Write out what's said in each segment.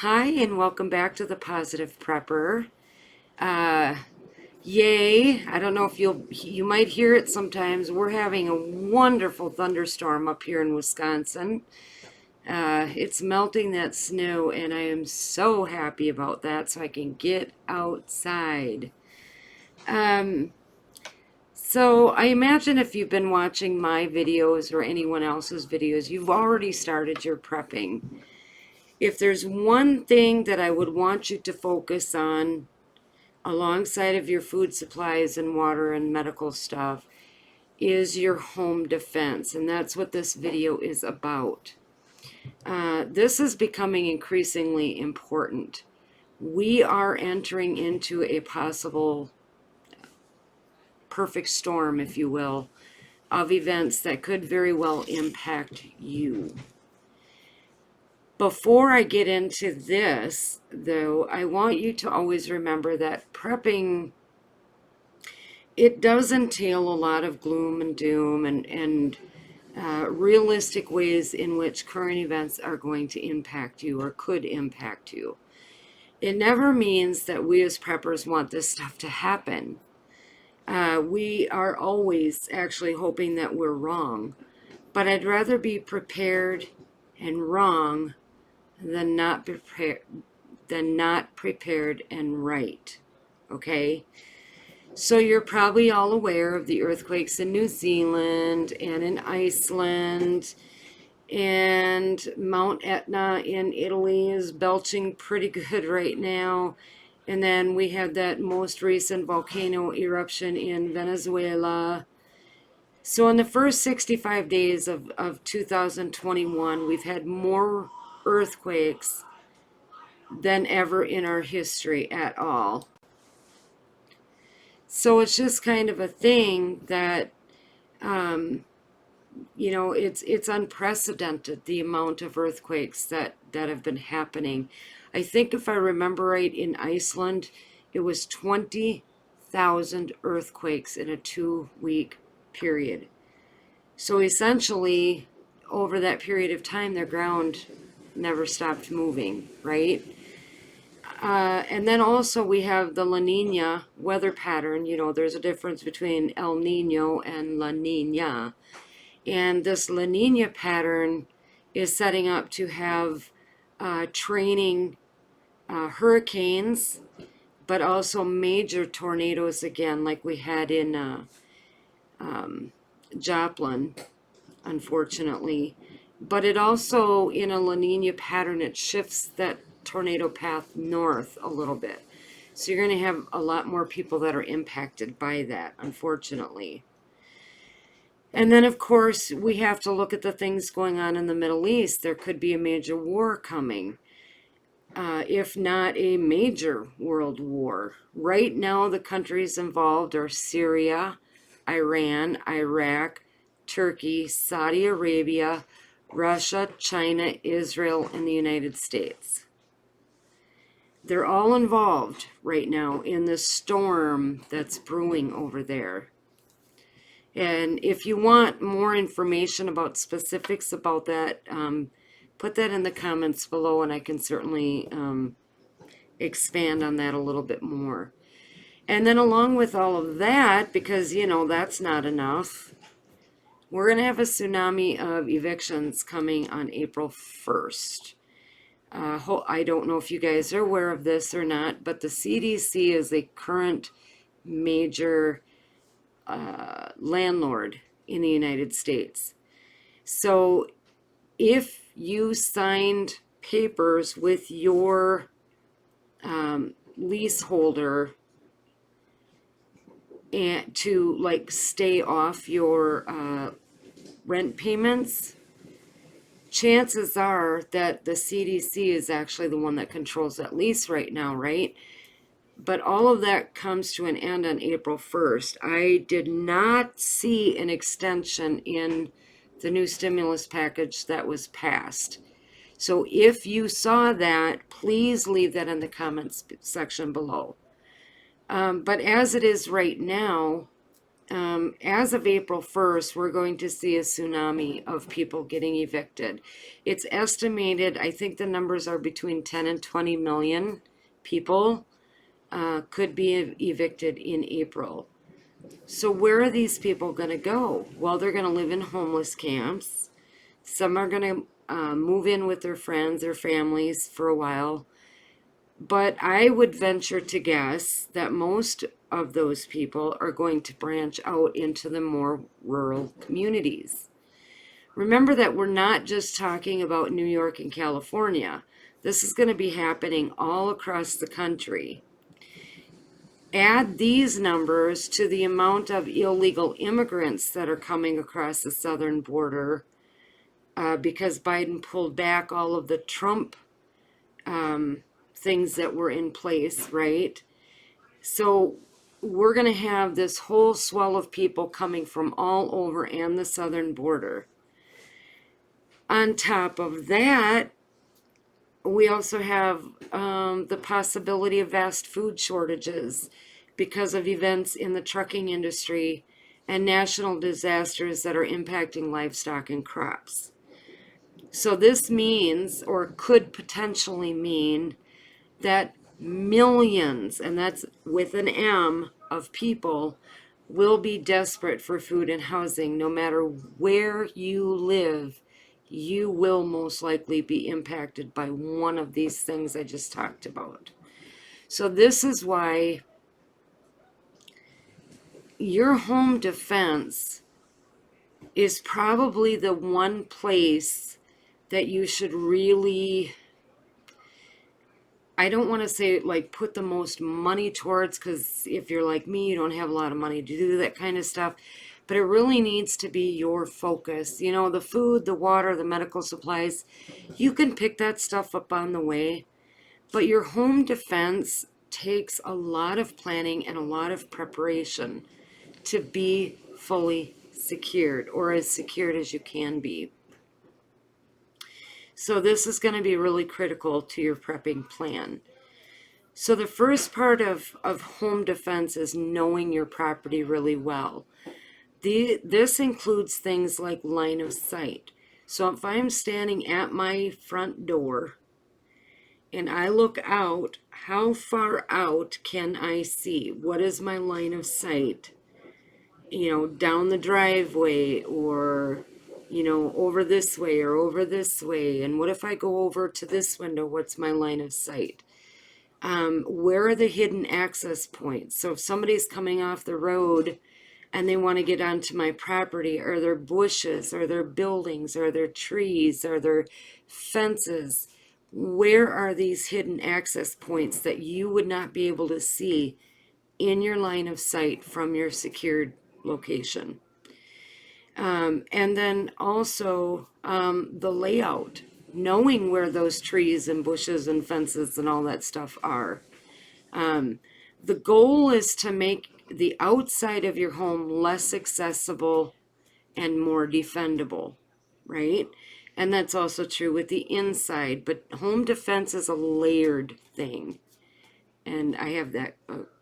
Hi, and welcome back to the Positive Prepper. Uh, Yay! I don't know if you might hear it sometimes. We're having a wonderful thunderstorm up here in Wisconsin. It's melting that snow, and I am so happy about that, so I can get outside. Um, so I imagine if you've been watching my videos or anyone else's videos, you've already started your prepping. If there's one thing that I would want you to focus on alongside of your food supplies and water and medical stuff is your home defense, and that's what this video is about. This is becoming increasingly important. We are entering into a possible perfect storm, if you will, of events that could very well impact you. Before I get into this, though, I want you to always remember that prepping, it does entail a lot of gloom and doom and realistic ways in which current events are going to impact you or could impact you. It never means that we as preppers want this stuff to happen. We are always actually hoping that we're wrong, but I'd rather be prepared and wrong than not prepared and right. Okay? So you're probably all aware of the earthquakes in New Zealand and in Iceland, and Mount Etna in Italy is belching pretty good right now. And then we had that most recent volcano eruption in Venezuela. So in the first 65 days of 2021, we've had more earthquakes than ever in our history at all. So it's just kind of a thing that, it's unprecedented, the amount of earthquakes that have been happening. I think if I remember right, in Iceland, it was 20,000 earthquakes in a 2-week period. So essentially, over that period of time, their ground never stopped moving, right? And then also we have the La Nina weather pattern. There's a difference between El Nino and La Nina. And this La Nina pattern is setting up to have training hurricanes, but also major tornadoes again, like we had in Joplin, unfortunately. But it also, in a La Nina pattern, it shifts that tornado path north a little bit. So you're going to have a lot more people that are impacted by that, unfortunately. And then, of course, we have to look at the things going on in the Middle East. There could be a major war coming, if not a major world war. Right now, the countries involved are Syria, Iran, Iraq, Turkey, Saudi Arabia, Russia, China, Israel, and the United States. They're all involved right now in the storm that's brewing over there. And if you want more information about specifics about that, put that in the comments below, and I can certainly expand on that a little bit more. And then along with all of that, because, that's not enough, we're going to have a tsunami of evictions coming on April 1st. I don't know if you guys are aware of this or not, but the CDC is a current major landlord in the United States. So if you signed papers with your leaseholder and to stay off your rent payments, chances are that the CDC is actually the one that controls that lease right now, right? But all of that comes to an end on April 1st. I did not see an extension in the new stimulus package that was passed. So if you saw that, please leave that in the comments section below. But as it is right now, as of April 1st, we're going to see a tsunami of people getting evicted. It's estimated, I think the numbers are between 10 and 20 million people could be evicted in April. So where are these people going to go? Well, they're going to live in homeless camps. Some are going to move in with their friends, their families for a while. But I would venture to guess that most of those people are going to branch out into the more rural communities. Remember that we're not just talking about New York and California. This is going to be happening all across the country. Add these numbers to the amount of illegal immigrants that are coming across the southern border because Biden pulled back all of the Trump things that were in place, right? So we're going to have this whole swell of people coming from all over and the southern border. On top of that, we also have the possibility of vast food shortages because of events in the trucking industry and national disasters that are impacting livestock and crops. So this means, or could potentially mean, that millions, and that's with an M, of people will be desperate for food and housing. No matter where you live, you will most likely be impacted by one of these things I just talked about. So this is why your home defense is probably the one place that you should really, I don't want to say like put the most money towards, because if you're like me, you don't have a lot of money to do that kind of stuff. But it really needs to be your focus. You know, the food, the water, the medical supplies, you can pick that stuff up on the way. But your home defense takes a lot of planning and a lot of preparation to be fully secured, or as secured as you can be. So this is going to be really critical to your prepping plan. So the first part of home defense is knowing your property really well. This includes things like line of sight. So if I'm standing at my front door and I look out, how far out can I see? What is my line of sight? You know, down the driveway, or, you know, over this way or over this way. And what if I go over to this window? What's my line of sight? Where are the hidden access points? So if somebody's coming off the road and they want to get onto my property, are there bushes, are there buildings, are there trees, are there fences? Where are these hidden access points that you would not be able to see in your line of sight from your secured location? And then also the layout, knowing where those trees and bushes and fences and all that stuff are. The goal is to make the outside of your home less accessible and more defendable, right? And that's also true with the inside, but home defense is a layered thing. And I have that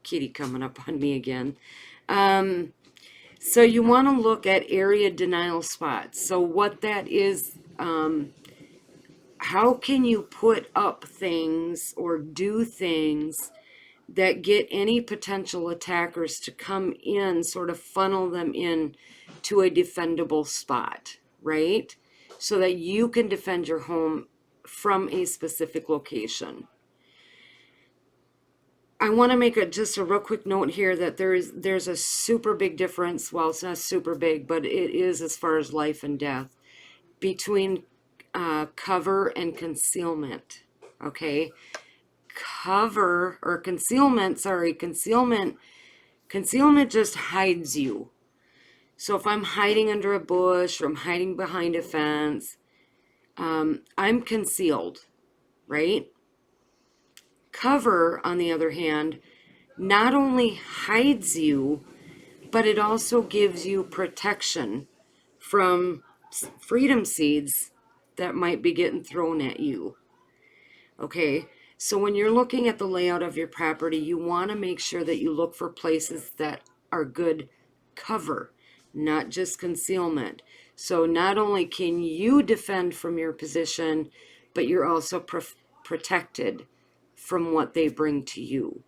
kitty coming up on me again. So you want to look at area denial spots. So what that is, how can you put up things or do things that get any potential attackers to come in, sort of funnel them in to a defendable spot, right? So that you can defend your home from a specific location. I want to make just a real quick note here that there's a super big difference. Well, it's not super big, but it is as far as life and death between cover and concealment. Okay, cover or concealment. Sorry, concealment. Concealment just hides you. So if I'm hiding under a bush or I'm hiding behind a fence, I'm concealed, right? Cover, on the other hand, not only hides you, but it also gives you protection from freedom seeds that might be getting thrown at you. Okay, so when you're looking at the layout of your property, you want to make sure that you look for places that are good cover, not just concealment. So not only can you defend from your position, but you're also protected from what they bring to you.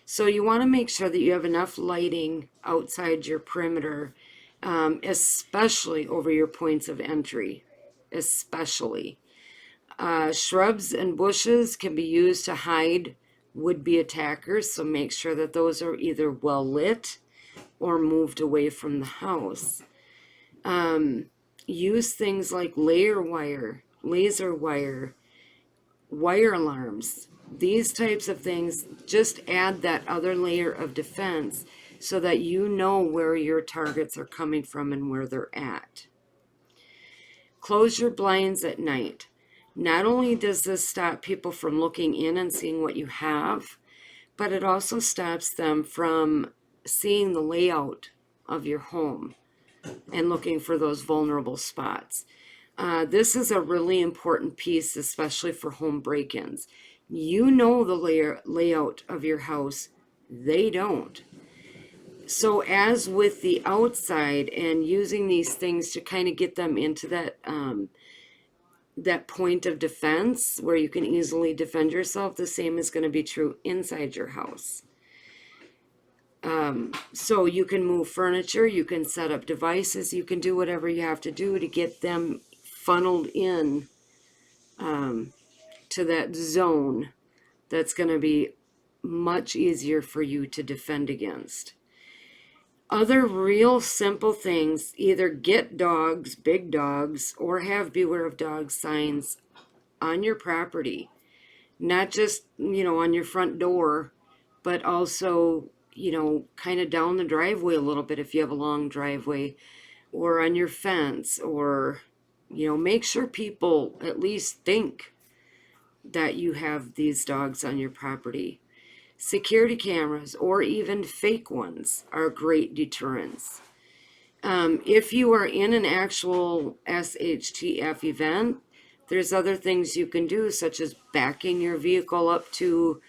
So you want to make sure that you have enough lighting outside your perimeter, especially over your points of entry, especially. Shrubs and bushes can be used to hide would-be attackers, so make sure that those are either well lit or moved away from the house. Use things like layer wire, laser wire, wire alarms. These types of things just add that other layer of defense so that you know where your targets are coming from and where they're at. Close your blinds at night. Not only does this stop people from looking in and seeing what you have, but it also stops them from seeing the layout of your home and looking for those vulnerable spots. This is a really important piece, especially for home break-ins. You know the layout of your house. They don't. So as with the outside and using these things to kind of get them into that point of defense where you can easily defend yourself, the same is going to be true inside your house. So you can move furniture, you can set up devices, you can do whatever you have to do to get them funneled in to that zone that's going to be much easier for you to defend against. Other real simple things, either get dogs, big dogs, or have beware of dogs signs on your property. Not just, on your front door, but also, kind of down the driveway a little bit if you have a long driveway, or on your fence, or, make sure people at least think that you have these dogs on your property. Security cameras, or even fake ones, are great deterrents. If you are in an actual SHTF event, there's other things you can do, such as backing your vehicle up to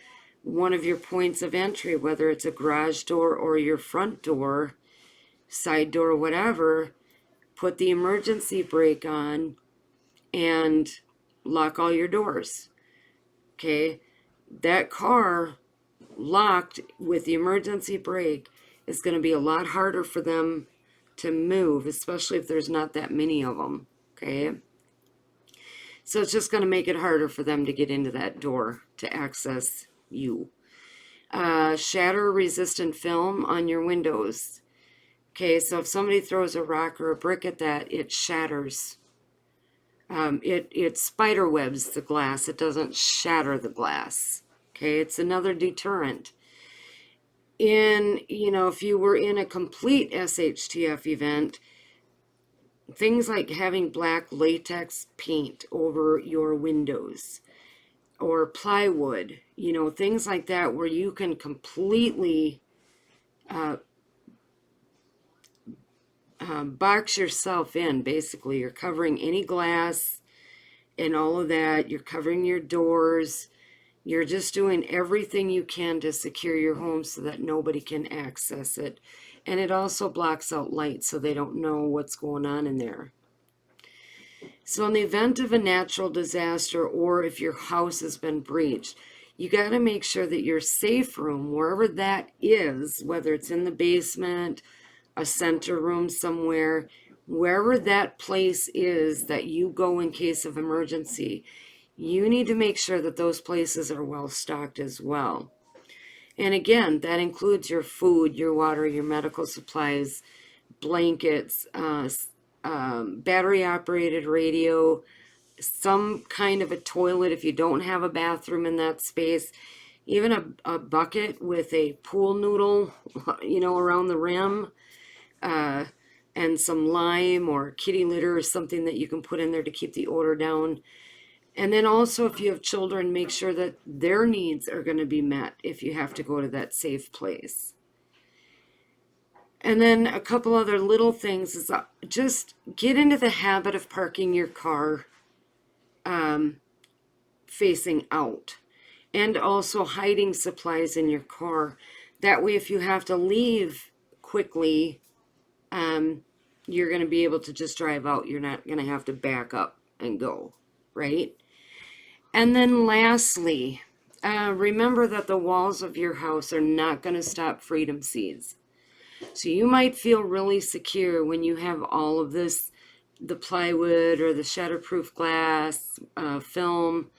one of your points of entry, whether it's a garage door or your front door, side door, whatever. Put the emergency brake on and lock all your doors. Okay? That car locked with the emergency brake is going to be a lot harder for them to move, especially if there's not that many of them. Okay? So it's just going to make it harder for them to get into that door to access you. Shatter resistant film on your windows. Okay, so if somebody throws a rock or a brick at that, it shatters. It spider webs the glass. It doesn't shatter the glass. Okay, it's another deterrent. If you were in a complete SHTF event, things like having black latex paint over your windows or plywood, things like that where you can completely box yourself in. Basically, you're covering any glass and all of that. You're covering your doors. You're just doing everything you can to secure your home so that nobody can access it. And it also blocks out light so they don't know what's going on in there. So in the event of a natural disaster, or if your house has been breached, you got to make sure that your safe room, wherever that is, whether it's in the basement, a center room somewhere, wherever that place is that you go in case of emergency, you need to make sure that those places are well stocked as well. And again, that includes your food, your water, your medical supplies, blankets, battery operated radio, some kind of a toilet if you don't have a bathroom in that space, even a bucket with a pool noodle, around the rim, and some lime or kitty litter or something that you can put in there to keep the odor down. And then also, if you have children, make sure that their needs are going to be met if you have to go to that safe place. And then a couple other little things is just get into the habit of parking your car facing out, and also hiding supplies in your car. That way, if you have to leave quickly, you're going to be able to just drive out. You're not going to have to back up and go, right? And then lastly, remember that the walls of your house are not going to stop freedom seeds. So you might feel really secure when you have all of this, the plywood or the shatterproof glass, film.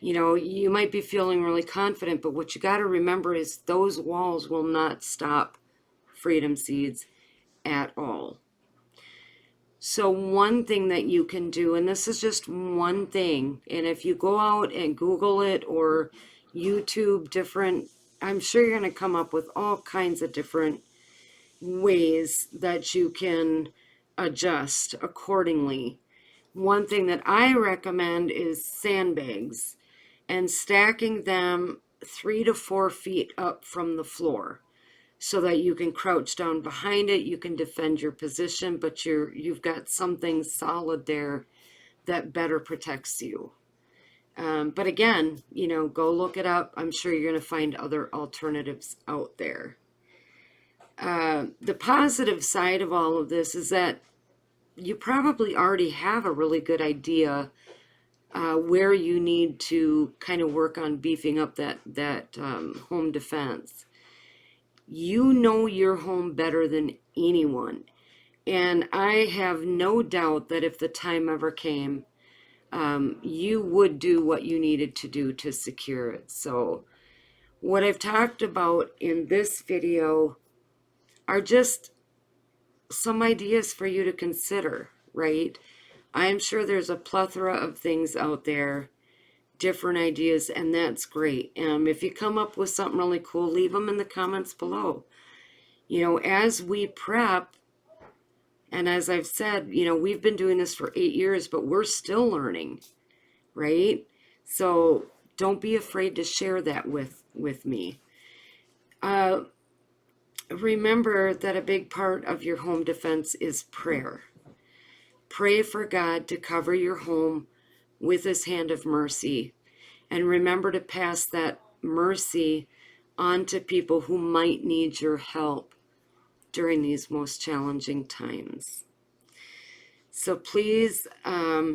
You know, you might be feeling really confident, but what you got to remember is those walls will not stop freedom seeds at all. So one thing that you can do, and this is just one thing, and if you go out and Google it or YouTube different, I'm sure you're going to come up with all kinds of different ways that you can adjust accordingly. One thing that I recommend is sandbags and stacking them 3 to 4 feet up from the floor so that you can crouch down behind it. You can defend your position, but you've got something solid there that better protects you. But again, you know, go look it up. I'm sure you're going to find other alternatives out there. The positive side of all of this is that you probably already have a really good idea where you need to kind of work on beefing up that home defense. You know your home better than anyone. And I have no doubt that if the time ever came, you would do what you needed to do to secure it. So what I've talked about in this video are just some ideas for you to consider, right? I'm sure there's a plethora of things out there, different ideas, and that's great. If you come up with something really cool, leave them in the comments below. You know, as we prep, and as I've said, you know, we've been doing this for 8 years, but we're still learning, right? So don't be afraid to share that with me. Remember that a big part of your home defense is prayer. Pray for God to cover your home with his hand of mercy. And remember to pass that mercy on to people who might need your help during these most challenging times. So please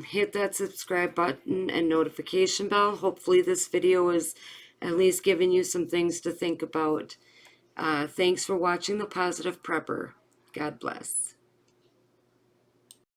hit that subscribe button and notification bell. Hopefully this video is at least giving you some things to think about. Thanks for watching The Positive Prepper. God bless.